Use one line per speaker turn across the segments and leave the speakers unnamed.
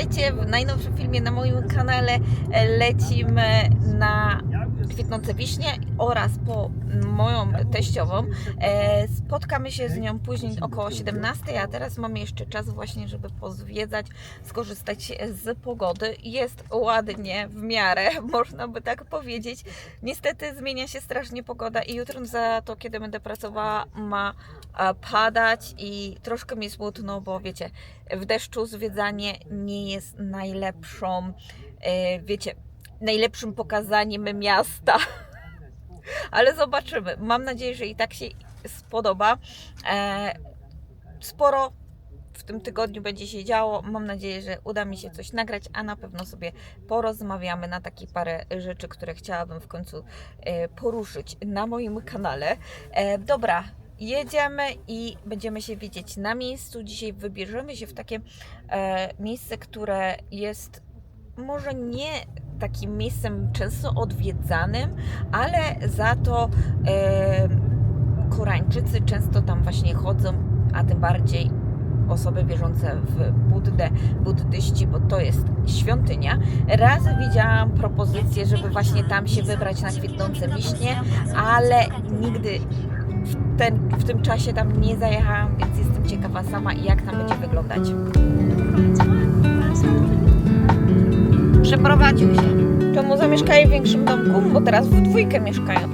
Witajcie w najnowszym filmie na moim kanale. Lecimy na kwitnące wiśnie oraz po moją teściową. Spotkamy się z nią później około 17, a teraz mamy jeszcze czas właśnie, żeby pozwiedzać, skorzystać z pogody. Jest ładnie w miarę, można by tak powiedzieć. Niestety zmienia się strasznie pogoda i jutro za to, kiedy będę pracowała, ma padać i troszkę mi smutno, bo wiecie, w deszczu zwiedzanie nie jest najlepszą, wiecie, najlepszym pokazaniem miasta. Ale zobaczymy. Mam nadzieję, że i tak się spodoba. Sporo w tym tygodniu będzie się działo. Mam nadzieję, że uda mi się coś nagrać, a na pewno sobie porozmawiamy na takie parę rzeczy, które chciałabym w końcu poruszyć na moim kanale. Dobra, jedziemy i będziemy się widzieć na miejscu. Dzisiaj wybierzemy się w takie miejsce, które jest może nie takim miejscem często odwiedzanym, ale za to Koreańczycy często tam właśnie chodzą, a tym bardziej osoby wierzące w Buddę, buddyści, bo to jest świątynia. Raz widziałam propozycję, żeby właśnie tam się wybrać na kwitnące wiśnie, ale nigdy w tym czasie tam nie zajechałam, więc jestem ciekawa sama, jak tam będzie wyglądać. Przeprowadził się. Czemu zamieszkali w większym domku? Bo teraz w dwójkę mieszkają.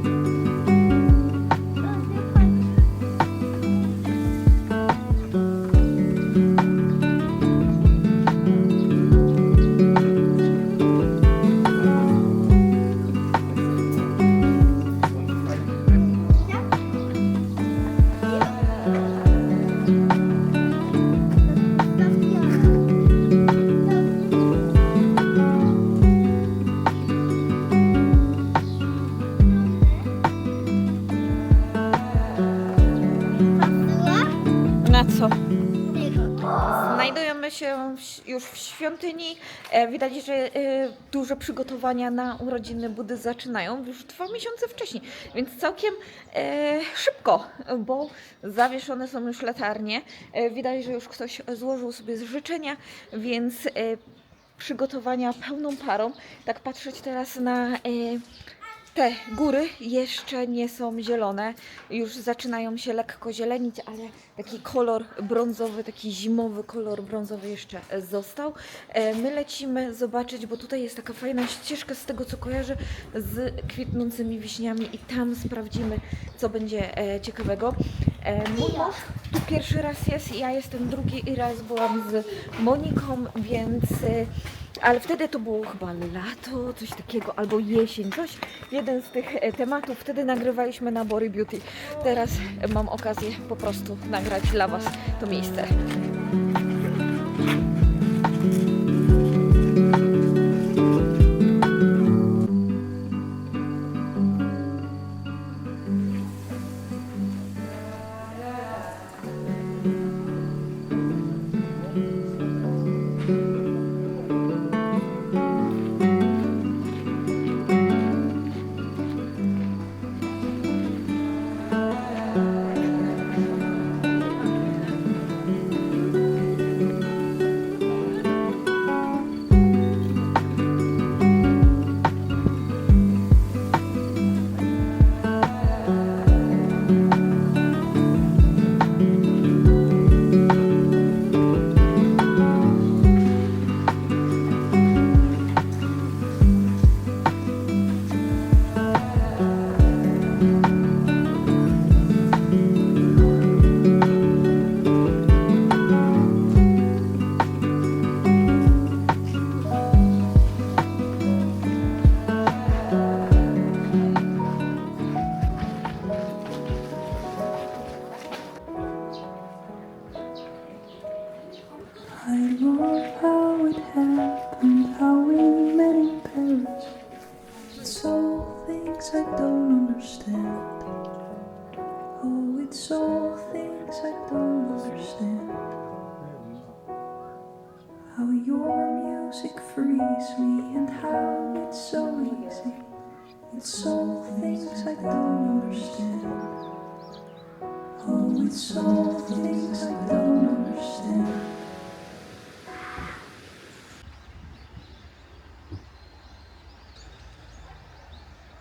Na co? Znajdujemy się już w świątyni. Widać, że duże przygotowania na urodziny Buddy zaczynają już 2 miesiące wcześniej, więc całkiem szybko, bo zawieszone są już latarnie. Widać, że już ktoś złożył sobie życzenia, więc przygotowania pełną parą. Tak patrzeć teraz na te góry jeszcze nie są zielone, już zaczynają się lekko zielenić, ale taki kolor brązowy, taki zimowy kolor brązowy jeszcze został. My lecimy zobaczyć, bo tutaj jest taka fajna ścieżka z tego, co kojarzę, z kwitnącymi wiśniami i tam sprawdzimy, co będzie ciekawego. Mój mąż tu pierwszy raz jest, ja jestem drugi i raz byłam z Moniką, więc ale wtedy to było chyba lato, coś takiego, albo jesień, coś, jeden z tych tematów. Wtedy nagrywaliśmy na Bori Beauty. Teraz mam okazję po prostu nagrać dla Was to miejsce.
I love how it happened, how we met in Paris. It's all things I don't understand. Oh, it's all things I don't understand. How your music frees me and how it's so easy. It's all things I don't understand. Oh, it's all things I don't understand.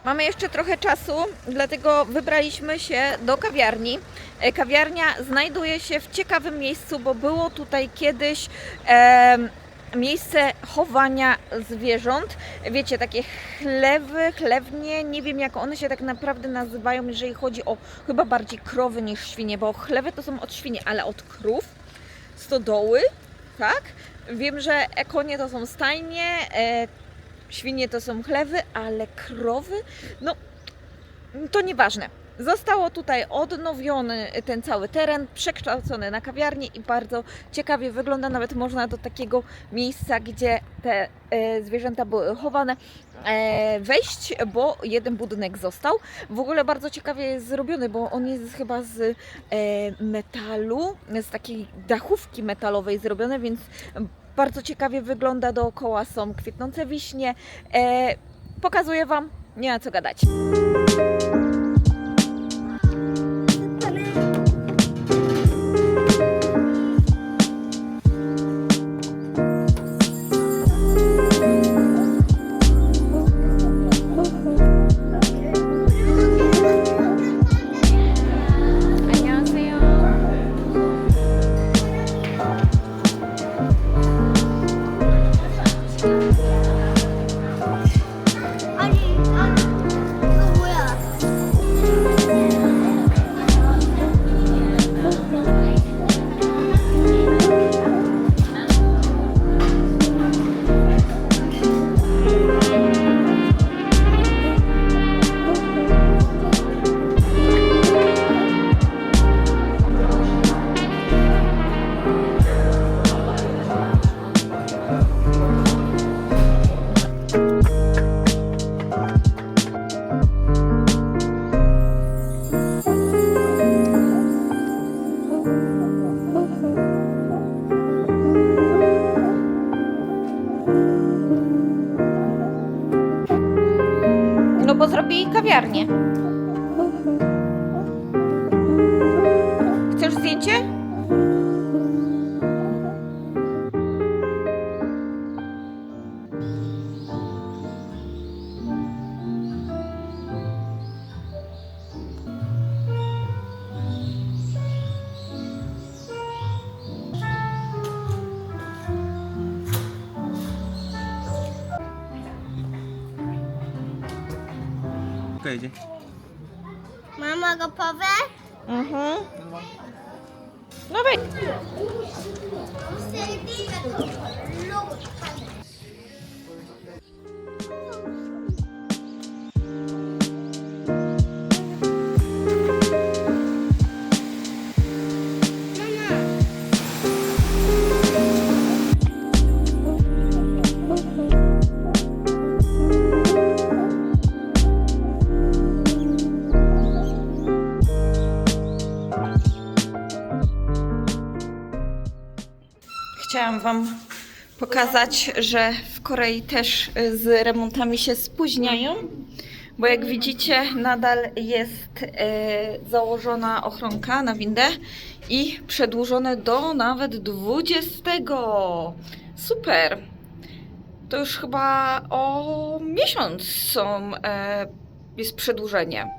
Mamy jeszcze trochę czasu, dlatego wybraliśmy się do kawiarni. Kawiarnia znajduje się w ciekawym miejscu, bo było tutaj kiedyś miejsce chowania zwierząt. Wiecie, takie chlewy, chlewnie, nie wiem jak one się tak naprawdę nazywają, jeżeli chodzi o chyba bardziej krowy niż świnie, bo chlewy to są od świni, ale od krów, stodoły, tak? Wiem, że konie to są stajnie, świnie to są chlewy, ale krowy, no to nieważne. Zostało tutaj odnowiony ten cały teren, przekształcony na kawiarnię i bardzo ciekawie wygląda. Nawet można do takiego miejsca, gdzie te zwierzęta były chowane, wejść, bo jeden budynek został. W ogóle bardzo ciekawie jest zrobiony, bo on jest chyba z metalu, z takiej dachówki metalowej zrobiony, więc bardzo ciekawie wygląda. Dookoła są kwitnące wiśnie. Pokazuję Wam, nie ma co gadać.
이거 뭐야?
No bo zrobili kawiarnię. Chcesz zdjęcie?
Jedzie.
Mama gotowe?
Mhm. No wejdź. Chciałam Wam pokazać, że w Korei też z remontami się spóźniają, bo jak widzicie nadal jest założona ochronka na windę i przedłużone do nawet 20. Super! To już chyba o miesiąc jest przedłużenie.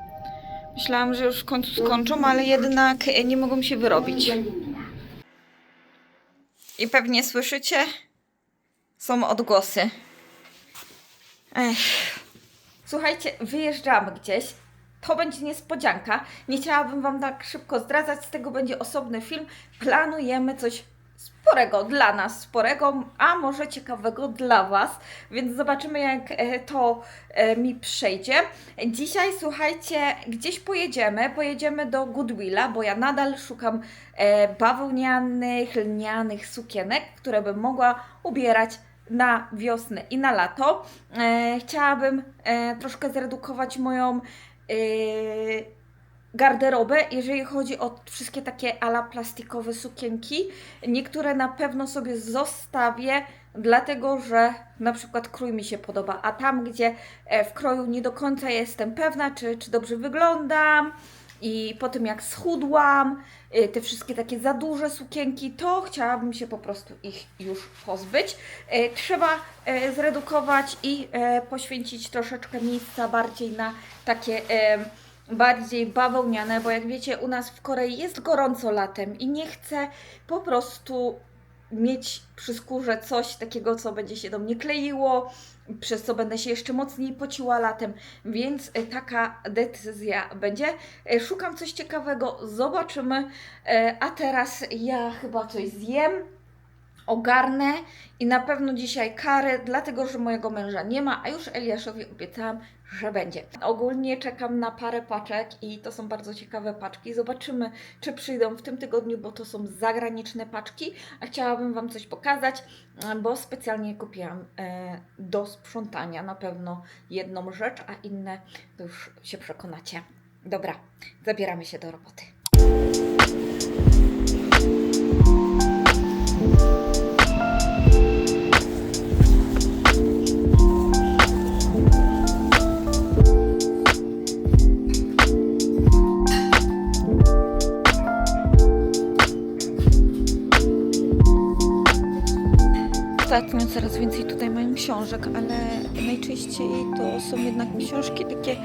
Myślałam, że już w końcu skończą, ale jednak nie mogą się wyrobić. I pewnie słyszycie, są odgłosy. Ech. Słuchajcie, wyjeżdżamy gdzieś. To będzie niespodzianka. Nie chciałabym Wam tak szybko zdradzać, z tego będzie osobny film. Planujemy coś sporego dla nas, sporego, a może ciekawego dla Was, więc zobaczymy jak to mi przejdzie. Dzisiaj, słuchajcie, gdzieś pojedziemy do Goodwilla, bo ja nadal szukam bawełnianych, lnianych sukienek, które bym mogła ubierać na wiosnę i na lato. Chciałabym troszkę zredukować moją garderobę, jeżeli chodzi o wszystkie takie ala plastikowe sukienki. Niektóre na pewno sobie zostawię, dlatego że na przykład krój mi się podoba, a tam, gdzie w kroju nie do końca jestem pewna, czy dobrze wyglądam, i po tym jak schudłam, te wszystkie takie za duże sukienki, to chciałabym się po prostu ich już pozbyć. Trzeba zredukować i poświęcić troszeczkę miejsca bardziej na takie bardziej bawełniane, bo jak wiecie, u nas w Korei jest gorąco latem i nie chcę po prostu mieć przy skórze coś takiego, co będzie się do mnie kleiło, przez co będę się jeszcze mocniej pociła latem, więc taka decyzja będzie. Szukam coś ciekawego, zobaczymy, a teraz ja chyba coś zjem, ogarnę i na pewno dzisiaj karę, dlatego że mojego męża nie ma, a już Eliaszowi obiecałam, że będzie. Ogólnie czekam na parę paczek i to są bardzo ciekawe paczki. Zobaczymy, czy przyjdą w tym tygodniu, bo to są zagraniczne paczki, a chciałabym Wam coś pokazać, bo specjalnie kupiłam do sprzątania na pewno jedną rzecz, a inne to już się przekonacie. Dobra, zabieramy się do roboty. Ostatnio coraz więcej tutaj mają książek, ale najczęściej to są jednak książki takie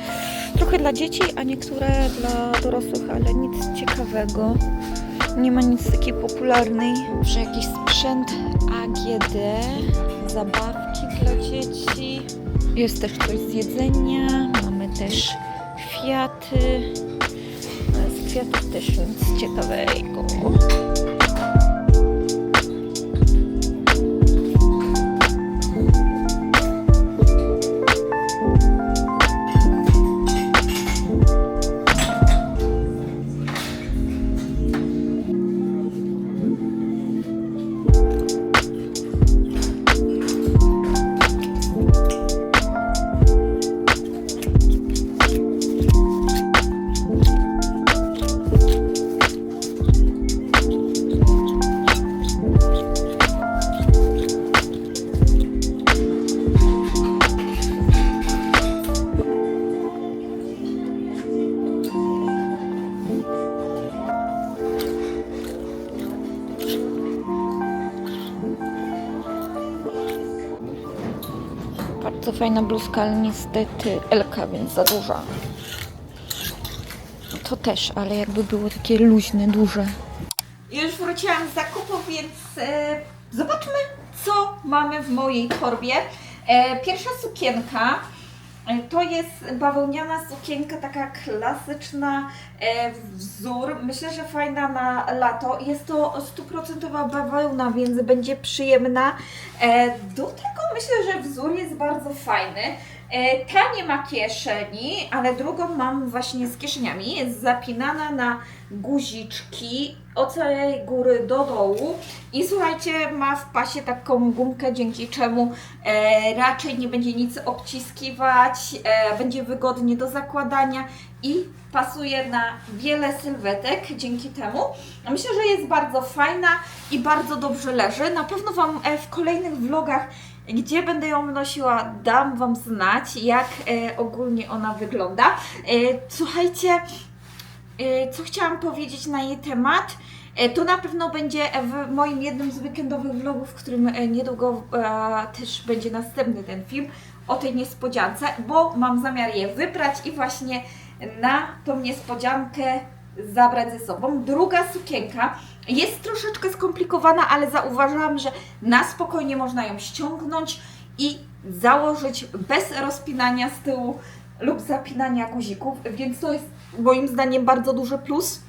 trochę dla dzieci, a niektóre dla dorosłych, ale nic ciekawego. Nie ma nic takiej popularnej, że jakiś sprzęt AGD, zabawki dla dzieci. Jest też coś z jedzenia, mamy też kwiaty. Z kwiatów też nic ciekawego. Bardzo fajna bluzka, ale niestety Elka, więc za duża. To też, ale jakby było takie luźne, duże. Już wróciłam z zakupów, więc zobaczmy, co mamy w mojej torbie. Pierwsza sukienka to jest bawełniana sukienka, taka klasyczna, wzór. Myślę, że fajna na lato. Jest to 100% bawełna, więc będzie przyjemna. Do tego myślę, że wzór jest bardzo fajny. Ta nie ma kieszeni, ale drugą mam właśnie z kieszeniami. Jest zapinana na guziczki od całej góry do dołu i słuchajcie, ma w pasie taką gumkę, dzięki czemu raczej nie będzie nic obciskiwać, będzie wygodnie do zakładania i pasuje na wiele sylwetek dzięki temu. Myślę, że jest bardzo fajna i bardzo dobrze leży. Na pewno Wam w kolejnych vlogach, gdzie będę ją nosiła, dam Wam znać, jak ogólnie ona wygląda. Słuchajcie, co chciałam powiedzieć na jej temat, to na pewno będzie w moim jednym z weekendowych vlogów, w którym niedługo też będzie następny ten film o tej niespodziance, bo mam zamiar je wybrać i właśnie na tą niespodziankę zabrać ze sobą. Druga sukienka jest troszeczkę skomplikowana, ale zauważyłam, że na spokojnie można ją ściągnąć i założyć bez rozpinania z tyłu lub zapinania guzików, więc to jest moim zdaniem bardzo duży plus,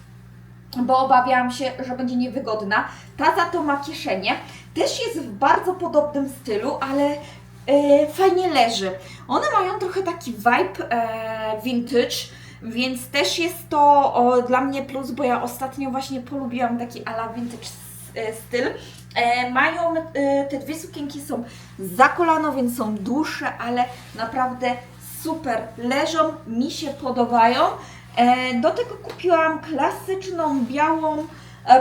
bo obawiałam się, że będzie niewygodna. Ta za to ma kieszenie, też jest w bardzo podobnym stylu, ale fajnie leży. One mają trochę taki vibe vintage, więc też jest to dla mnie plus, bo ja ostatnio właśnie polubiłam taki ala vintage styl. Mają, te dwie sukienki są za kolano, więc są dłuższe, ale naprawdę super leżą, mi się podobają. Do tego kupiłam klasyczną białą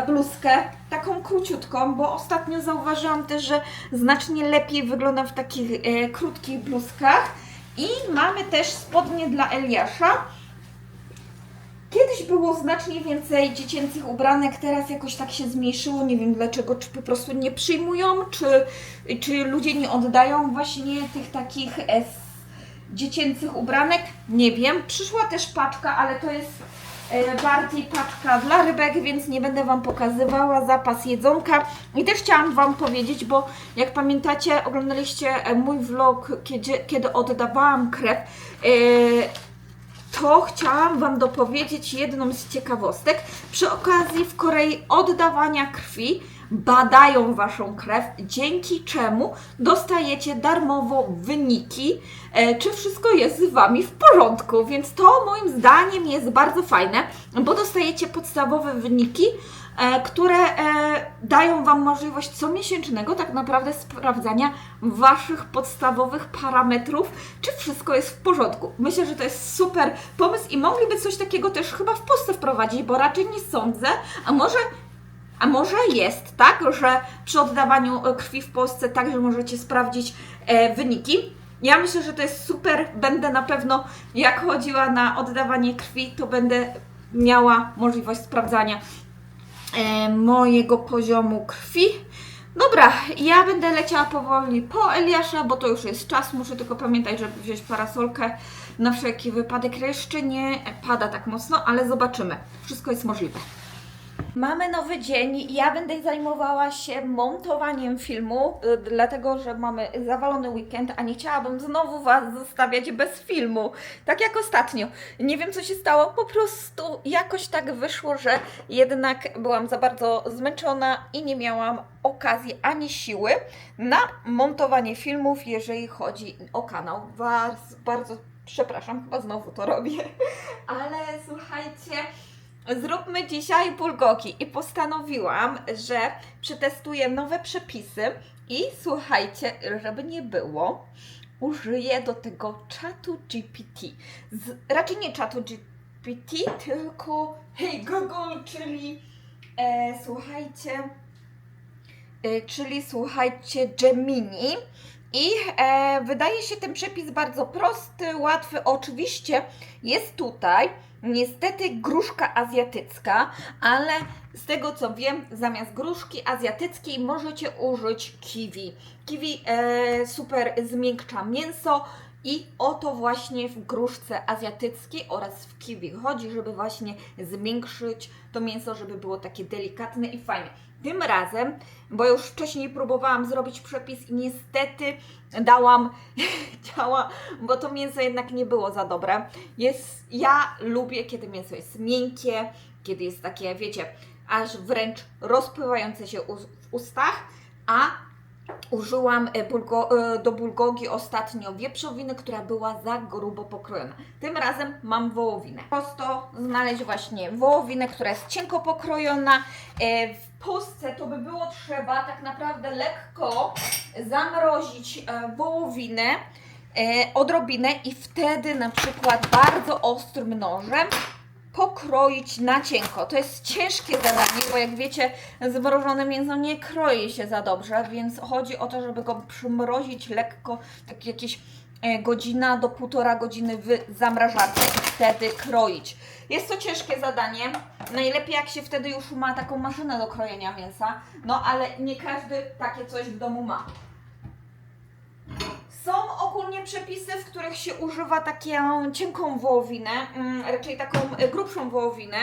bluzkę, taką króciutką, bo ostatnio zauważyłam też, że znacznie lepiej wygląda w takich krótkich bluzkach. I mamy też spodnie dla Eliasza. Kiedyś było znacznie więcej dziecięcych ubranek, teraz jakoś tak się zmniejszyło, nie wiem dlaczego, czy po prostu nie przyjmują, czy ludzie nie oddają właśnie tych takich dziecięcych ubranek, nie wiem. Przyszła też paczka, ale to jest bardziej paczka dla rybek, więc nie będę Wam pokazywała, zapas jedzonka. I też chciałam Wam powiedzieć, bo jak pamiętacie, oglądaliście mój vlog, kiedy oddawałam krew, to chciałam Wam dopowiedzieć jedną z ciekawostek. Przy okazji w Korei oddawania krwi badają Waszą krew, dzięki czemu dostajecie darmowo wyniki, czy wszystko jest z Wami w porządku. Więc to moim zdaniem jest bardzo fajne, bo dostajecie podstawowe wyniki, które dają Wam możliwość comiesięcznego tak naprawdę sprawdzania Waszych podstawowych parametrów, czy wszystko jest w porządku. Myślę, że to jest super pomysł i mogliby coś takiego też chyba w Polsce wprowadzić, bo raczej nie sądzę, a może jest, tak, że przy oddawaniu krwi w Polsce także możecie sprawdzić wyniki. Ja myślę, że to jest super. Będę na pewno, jak chodziła na oddawanie krwi, to będę miała możliwość sprawdzania mojego poziomu krwi. Dobra, ja będę leciała powoli po Eliasza, bo to już jest czas. Muszę tylko pamiętać, żeby wziąć parasolkę na wszelki wypadek. Jeszcze nie pada tak mocno, ale zobaczymy. Wszystko jest możliwe. Mamy nowy dzień i ja będę zajmowała się montowaniem filmu, dlatego że mamy zawalony weekend, a nie chciałabym znowu Was zostawiać bez filmu, tak jak ostatnio. Nie wiem co się stało, po prostu jakoś tak wyszło, że jednak byłam za bardzo zmęczona i nie miałam okazji ani siły na montowanie filmów, jeżeli chodzi o kanał. Bardzo przepraszam, chyba znowu to robię, ale słuchajcie, zróbmy dzisiaj bulgogi i postanowiłam, że przetestuję nowe przepisy i słuchajcie, żeby nie było, użyję do tego czatu GPT. Raczej nie czatu GPT, tylko Hey Google, słuchajcie Gemini. I wydaje się ten przepis bardzo prosty, łatwy. Oczywiście jest tutaj niestety gruszka azjatycka, ale z tego co wiem, zamiast gruszki azjatyckiej możecie użyć kiwi. Kiwi super zmiękcza mięso i o to właśnie w gruszce azjatyckiej oraz w kiwi chodzi, żeby właśnie zmiękczyć to mięso, żeby było takie delikatne i fajne. Tym razem, bo już wcześniej próbowałam zrobić przepis i niestety działa, bo to mięso jednak nie było za dobre. Ja lubię, kiedy mięso jest miękkie, kiedy jest takie, wiecie, aż wręcz rozpływające się w ustach, a użyłam do bulgogi ostatnio wieprzowiny, która była za grubo pokrojona. Tym razem mam wołowinę. Prosto znaleźć właśnie wołowinę, która jest cienko pokrojona. W Polsce to by było trzeba tak naprawdę lekko zamrozić wołowinę odrobinę i wtedy na przykład bardzo ostrym nożem pokroić na cienko. To jest ciężkie zadanie, bo jak wiecie, zmrożone mięso nie kroi się za dobrze, więc chodzi o to, żeby go przymrozić lekko, tak jakieś godzina do 1,5 godziny w zamrażarce i wtedy kroić. Jest to ciężkie zadanie. Najlepiej jak się wtedy już ma taką maszynę do krojenia mięsa, no ale nie każdy takie coś w domu ma. Są ogólnie przepisy, w których się używa taką cienką wołowinę, raczej taką grubszą wołowinę,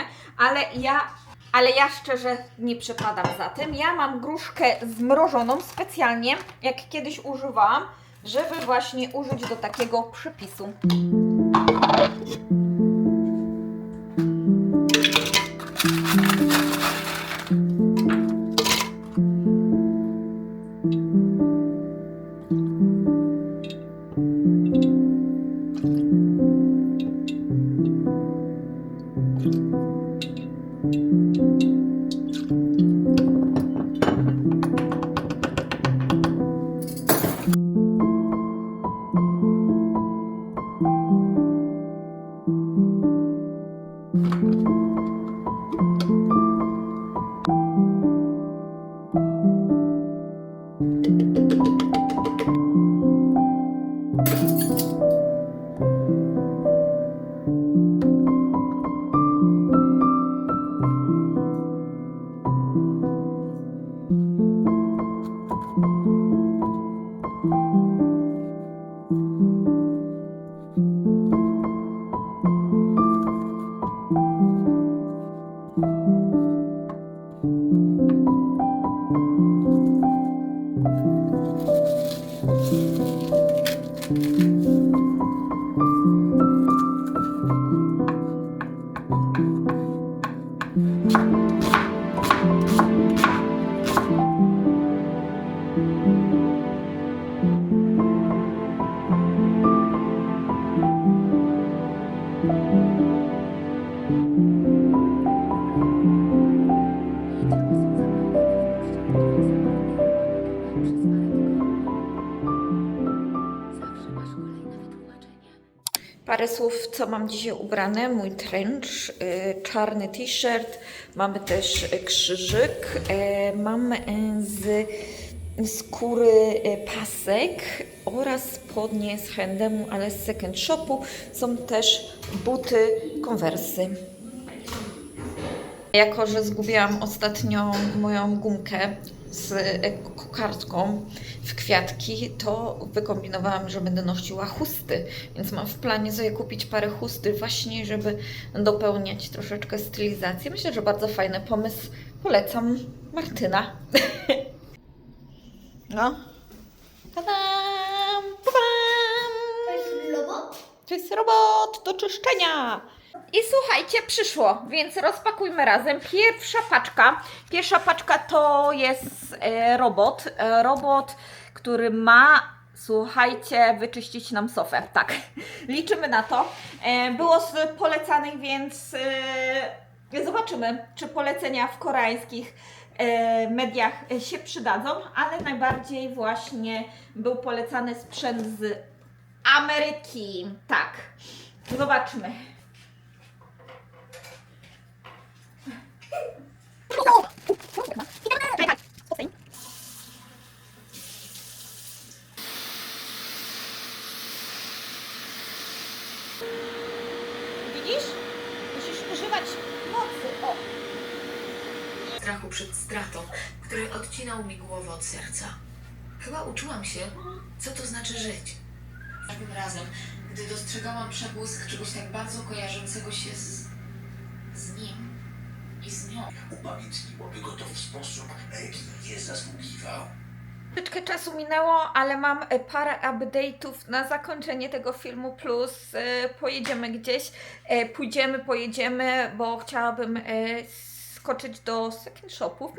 ale ja szczerze nie przepadam za tym. Ja mam gruszkę zmrożoną specjalnie, jak kiedyś używałam, żeby właśnie użyć do takiego przepisu. Parę słów, co mam dzisiaj ubrane. Mój trench, czarny t-shirt, mamy też krzyżyk, mam z skóry pasek oraz spodnie z H&M, ale z second shopu. Są też buty Conversy. Jako że zgubiłam ostatnio moją gumkę z kokardką w kwiatki, to wykombinowałam, że będę nosiła chusty. Więc mam w planie sobie kupić parę chusty właśnie, żeby dopełniać troszeczkę stylizację. Myślę, że bardzo fajny pomysł. Polecam. Martyna. No. Tadam!
To jest robot?
To jest robot do czyszczenia. I słuchajcie, przyszło, więc rozpakujmy razem. Pierwsza paczka to jest robot, który ma, słuchajcie, wyczyścić nam sofę. Tak, liczymy na to. Było z polecanych, więc zobaczymy, czy polecenia w koreańskich mediach się przydadzą, ale najbardziej właśnie był polecany sprzęt z Ameryki. Tak, zobaczmy. Widzisz? Musisz używać mocy. O!
Strachu przed stratą, który odcinał mi głowę od serca. Chyba uczyłam się, co to znaczy żyć. Każdym razem, gdy dostrzegałam przebłysk czegoś tak bardzo kojarzącego się z nim i z nią.
Upamiętniłoby go to w sposób, na jaki nie zasługiwał.
Troszeczkę czasu minęło, ale mam parę update'ów na zakończenie tego filmu, plus pojedziemy gdzieś, pojedziemy, bo chciałabym skoczyć do second shopu,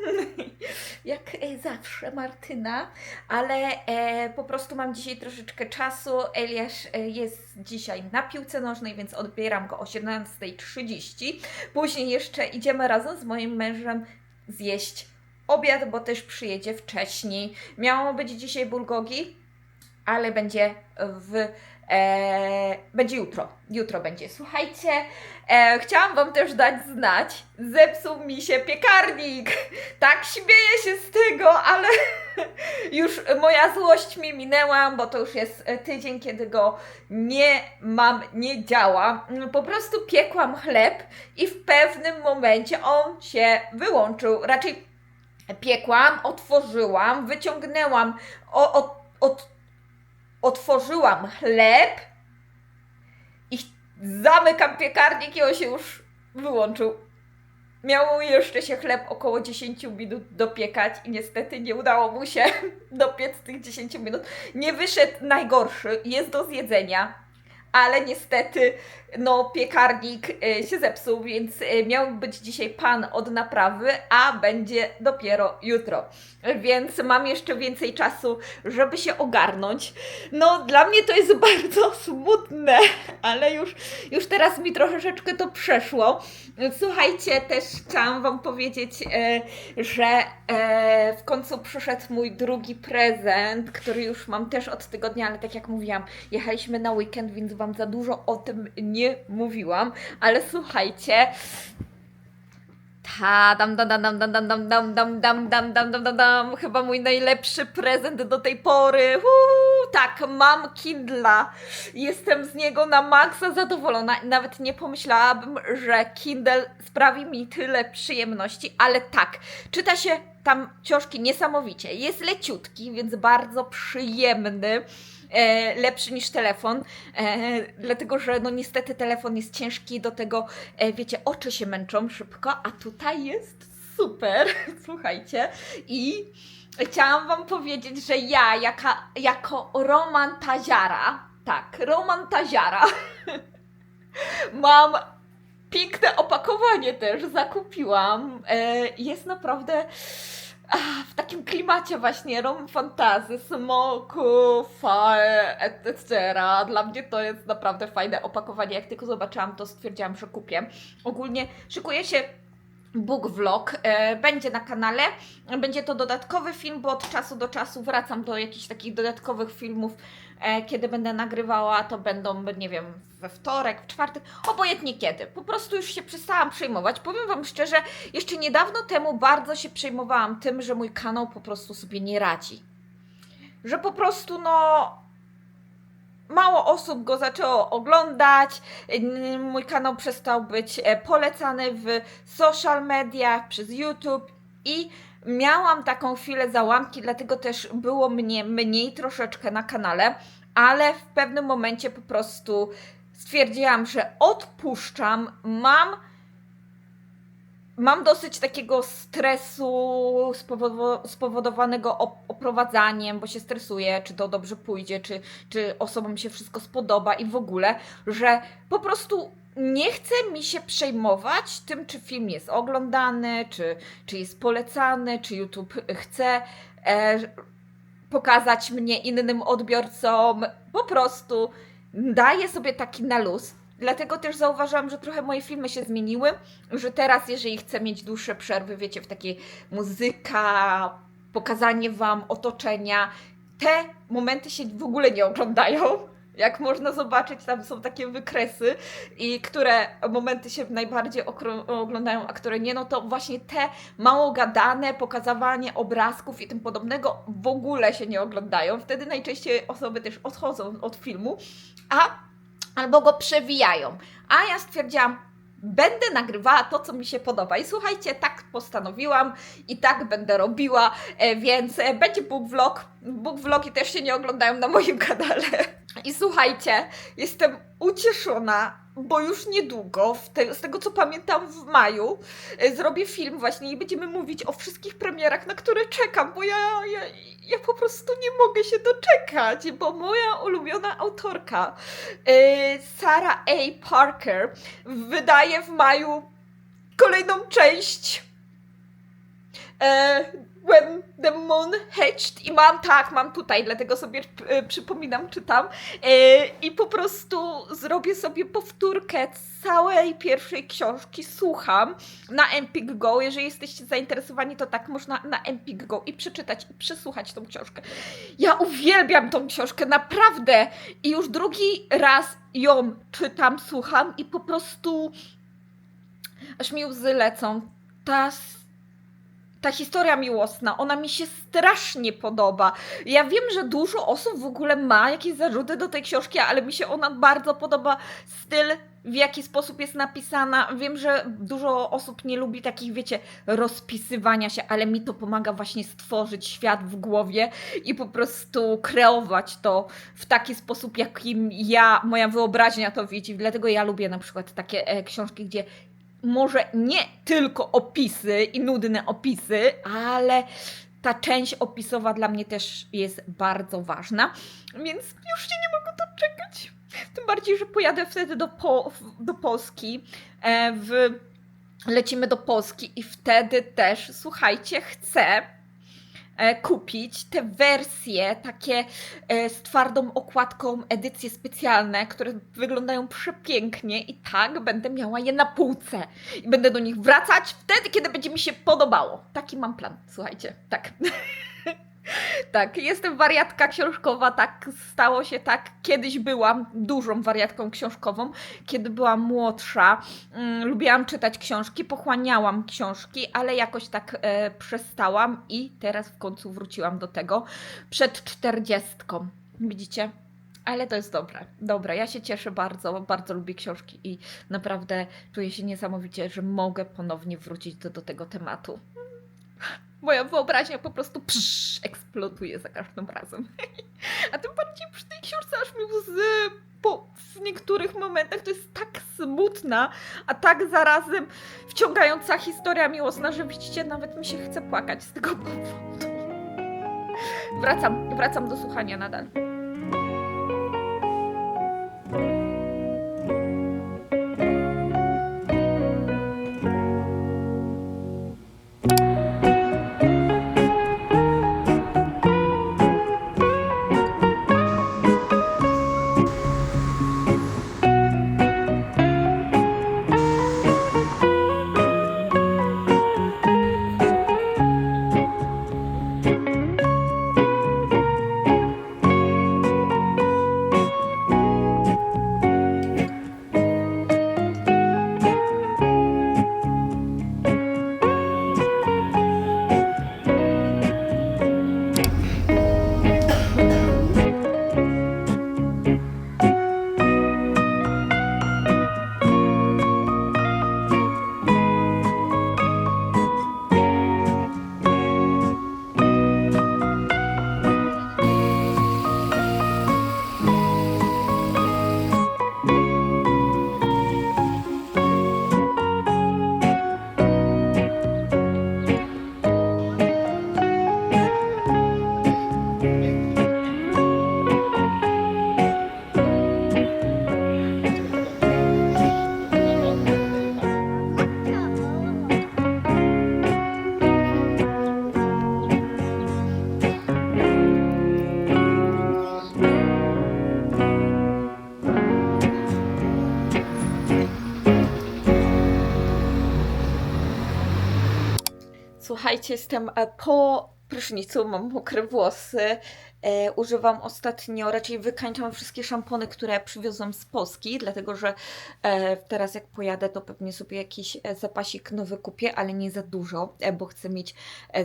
jak zawsze Martyna, ale po prostu mam dzisiaj troszeczkę czasu. Eliasz jest dzisiaj na piłce nożnej, więc odbieram go o 17:30. Później jeszcze idziemy razem z moim mężem zjeść obiad, bo też przyjedzie wcześniej. Miało być dzisiaj bulgogi, ale będzie będzie jutro. Jutro będzie. Słuchajcie, chciałam Wam też dać znać, zepsuł mi się piekarnik. Tak śmieję się z tego, ale już moja złość mi minęła, bo to już jest tydzień, kiedy go nie mam, nie działa. Po prostu piekłam chleb i w pewnym momencie on się wyłączył. Raczej piekłam, otworzyłam, wyciągnęłam, otworzyłam chleb i zamykam piekarnik i on się już wyłączył. Miał jeszcze się chleb około 10 minut dopiekać i niestety nie udało mu się dopiec tych 10 minut. Nie wyszedł najgorszy, jest do zjedzenia, ale niestety no piekarnik się zepsuł, więc miał być dzisiaj pan od naprawy, a będzie dopiero jutro. Więc mam jeszcze więcej czasu, żeby się ogarnąć. No dla mnie to jest bardzo smutne, ale już teraz mi troszeczkę to przeszło. Słuchajcie, też chciałam Wam powiedzieć, że w końcu przyszedł mój drugi prezent, który już mam też od tygodnia, ale tak jak mówiłam, jechaliśmy na weekend, więc Wam za dużo o tym nie mówiłam, ale słuchajcie, chyba mój najlepszy prezent do tej pory. Tak, mam Kindla. Jestem z niego na maksa zadowolona. Nawet nie pomyślałabym, że Kindle sprawi mi tyle przyjemności, ale tak, czyta się tam książki niesamowicie. Jest leciutki, więc bardzo przyjemny. Lepszy niż telefon, dlatego że no niestety telefon jest ciężki, do tego wiecie, oczy się męczą szybko, a tutaj jest super, słuchajcie, i chciałam Wam powiedzieć, że ja jako romantaziara, tak, romantaziara, mam piękne opakowanie też, zakupiłam, jest naprawdę w takim klimacie właśnie rom fantasy, smoków, etc. Dla mnie to jest naprawdę fajne opakowanie. Jak tylko zobaczyłam, to stwierdziłam, że kupię. Ogólnie szykuje się book vlog, będzie na kanale, będzie to dodatkowy film, bo od czasu do czasu wracam do jakichś takich dodatkowych filmów, kiedy będę nagrywała, to będą, nie wiem, we wtorek, w czwartek, obojętnie kiedy. Po prostu już się przestałam przejmować. Powiem Wam szczerze, jeszcze niedawno temu bardzo się przejmowałam tym, że mój kanał po prostu sobie nie radzi. Że po prostu mało osób go zaczęło oglądać, mój kanał przestał być polecany w social mediach, przez YouTube i miałam taką chwilę załamki, dlatego też było mnie mniej troszeczkę na kanale, ale w pewnym momencie po prostu stwierdziłam, że odpuszczam, mam dosyć takiego stresu spowodowanego oprowadzaniem, bo się stresuję, czy to dobrze pójdzie, czy osobom się wszystko spodoba i w ogóle, że po prostu nie chce mi się przejmować tym, czy film jest oglądany, czy jest polecany, czy YouTube chce pokazać mnie innym odbiorcom. Po prostu daję sobie taki na luz. Dlatego też zauważyłam, że trochę moje filmy się zmieniły, że teraz jeżeli chcę mieć dłuższe przerwy, wiecie, w takiej muzyka, pokazanie Wam otoczenia, te momenty się w ogóle nie oglądają. Jak można zobaczyć, tam są takie wykresy i które momenty się najbardziej oglądają, a które nie, no to właśnie te mało gadane, pokazywanie obrazków i tym podobnego w ogóle się nie oglądają. Wtedy najczęściej osoby też odchodzą od filmu, albo go przewijają. A ja stwierdziłam, będę nagrywała to, co mi się podoba. I słuchajcie, tak postanowiłam i tak będę robiła, więc będzie book vlog. Book vlogi też się nie oglądają na moim kanale. I słuchajcie, jestem ucieszona, bo już niedługo, z tego co pamiętam w maju, zrobię film właśnie i będziemy mówić o wszystkich premierach, na które czekam, bo ja po prostu nie mogę się doczekać, bo moja ulubiona autorka, Sarah A. Parker, wydaje w maju kolejną część When the Moon Hatched i mam tutaj, dlatego sobie przypominam, czytam i po prostu zrobię sobie powtórkę całej pierwszej książki, słucham na Empik Go. Jeżeli jesteście zainteresowani, to tak można na Empik Go i przeczytać i przesłuchać tą książkę. Ja uwielbiam tą książkę, naprawdę, i już drugi raz ją czytam, słucham i po prostu aż mi łzy lecą. Ta historia miłosna, ona mi się strasznie podoba. Ja wiem, że dużo osób w ogóle ma jakieś zarzuty do tej książki, ale mi się ona bardzo podoba. Styl, w jaki sposób jest napisana. Wiem, że dużo osób nie lubi takich, wiecie, rozpisywania się, ale mi to pomaga właśnie stworzyć świat w głowie i po prostu kreować to w taki sposób, jakim moja wyobraźnia to widzi. Dlatego ja lubię na przykład takie książki, gdzie może nie tylko opisy i nudne opisy, ale ta część opisowa dla mnie też jest bardzo ważna, więc już się nie mogę doczekać. Tym bardziej, że pojadę wtedy do Polski, lecimy do Polski i wtedy też, słuchajcie, chcę kupić te wersje takie z twardą okładką, edycje specjalne, które wyglądają przepięknie i tak będę miała je na półce i będę do nich wracać wtedy, kiedy będzie mi się podobało. Taki mam plan, słuchajcie, tak. Tak, jestem wariatka książkowa, tak stało się tak. Kiedyś byłam dużą wariatką książkową, kiedy byłam młodsza. Lubiłam czytać książki, pochłaniałam książki, ale jakoś tak przestałam i teraz w końcu wróciłam do tego przed 40. Widzicie? Ale to jest dobre. Ja się cieszę bardzo, bardzo lubię książki i naprawdę czuję się niesamowicie, że mogę ponownie wrócić do tego tematu. Moja wyobraźnia po prostu eksploduje za każdym razem. A tym bardziej przy tej książce aż mi łzy, bo w niektórych momentach to jest tak smutna, a tak zarazem wciągająca historia miłosna, że widzicie, nawet mi się chce płakać z tego powodu. Wracam do słuchania nadal. Słuchajcie, jestem po prysznicu, mam mokre włosy. Używam ostatnio, raczej wykańczam wszystkie szampony, które przywiozłam z Polski, dlatego że teraz jak pojadę, to pewnie sobie jakiś zapasik nowy kupię, ale nie za dużo, bo chcę mieć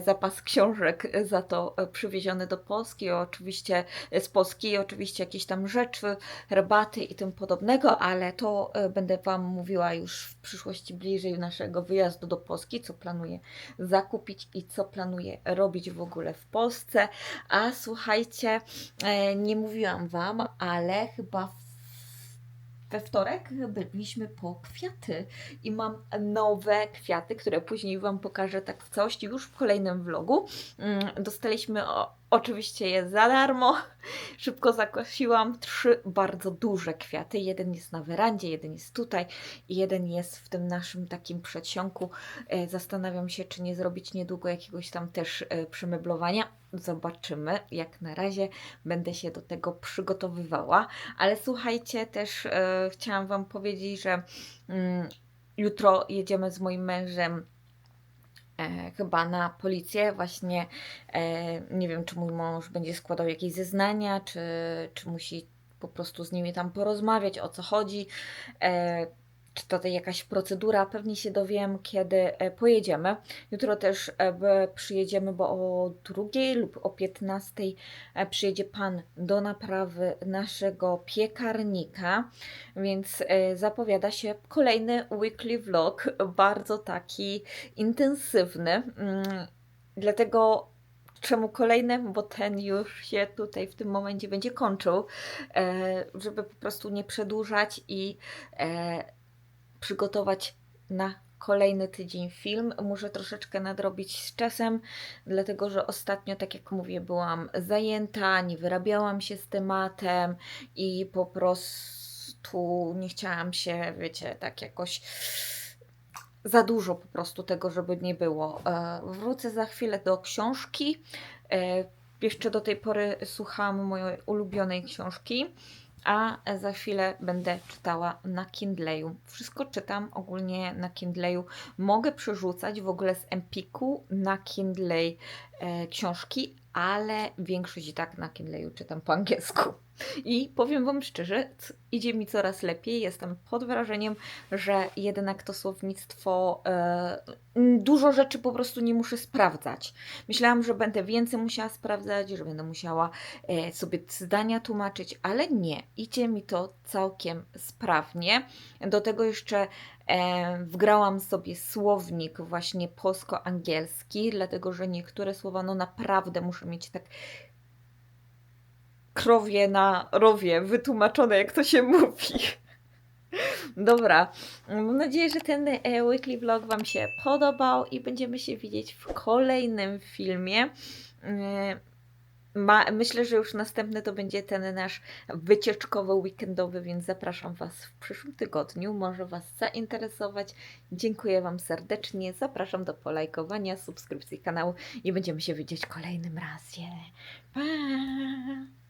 zapas książek za to przywieziony do Polski, oczywiście z Polski, oczywiście jakieś tam rzeczy, herbaty i tym podobnego, ale to będę Wam mówiła już w przyszłości bliżej naszego wyjazdu do Polski, co planuję zakupić i co planuję robić w ogóle w Polsce. A słuchajcie, nie mówiłam Wam, ale chyba we wtorek byliśmy po kwiaty i mam nowe kwiaty, które później Wam pokażę tak w całości już w kolejnym vlogu. Dostaliśmy oczywiście je za darmo. Szybko zakosiłam 3 bardzo duże kwiaty. Jeden jest na werandzie, jeden jest tutaj i jeden jest w tym naszym takim przedsionku. Zastanawiam się, czy nie zrobić niedługo jakiegoś tam też przemeblowania. Zobaczymy. Jak na razie będę się do tego przygotowywała. Ale słuchajcie, też chciałam Wam powiedzieć, że jutro jedziemy z moim mężem chyba na policję. Właśnie nie wiem, czy mój mąż będzie składał jakieś zeznania, czy musi po prostu z nimi tam porozmawiać, o co chodzi. Czy to jakaś procedura? Pewnie się dowiem, kiedy pojedziemy. Jutro też przyjedziemy, bo o 2 lub o 15 przyjedzie pan do naprawy naszego piekarnika, więc zapowiada się kolejny weekly vlog, bardzo taki intensywny. Dlatego czemu kolejny? Bo ten już się tutaj w tym momencie będzie kończył, żeby po prostu nie przedłużać i przygotować na kolejny tydzień film. Muszę troszeczkę nadrobić z czasem, dlatego że ostatnio, tak jak mówię, byłam zajęta, nie wyrabiałam się z tematem i po prostu nie chciałam się, wiecie, tak jakoś za dużo po prostu tego, żeby nie było. Wrócę za chwilę do książki. Jeszcze do tej pory słuchałam mojej ulubionej książki, a za chwilę będę czytała na Kindleju. Wszystko czytam ogólnie na Kindleju. Mogę przerzucać w ogóle z Empiku na Kindle książki, ale większość i tak na Kindleju czytam po angielsku. I powiem Wam szczerze, idzie mi coraz lepiej. Jestem pod wrażeniem, że jednak to słownictwo, dużo rzeczy po prostu nie muszę sprawdzać. Myślałam, że będę więcej musiała sprawdzać, że będę musiała sobie zdania tłumaczyć, ale nie. Idzie mi to całkiem sprawnie. Do tego jeszcze wgrałam sobie słownik właśnie polsko-angielski, dlatego że niektóre słowa no naprawdę muszę mieć tak krowie na rowie wytłumaczone, jak to się mówi. Dobra, mam nadzieję, że ten weekly vlog Wam się podobał i będziemy się widzieć w kolejnym filmie. Myślę, że już następny to będzie ten nasz wycieczkowy, weekendowy, więc zapraszam Was w przyszłym tygodniu. Może Was zainteresować. Dziękuję Wam serdecznie. Zapraszam do polajkowania, subskrypcji kanału i będziemy się widzieć kolejnym razie. Pa!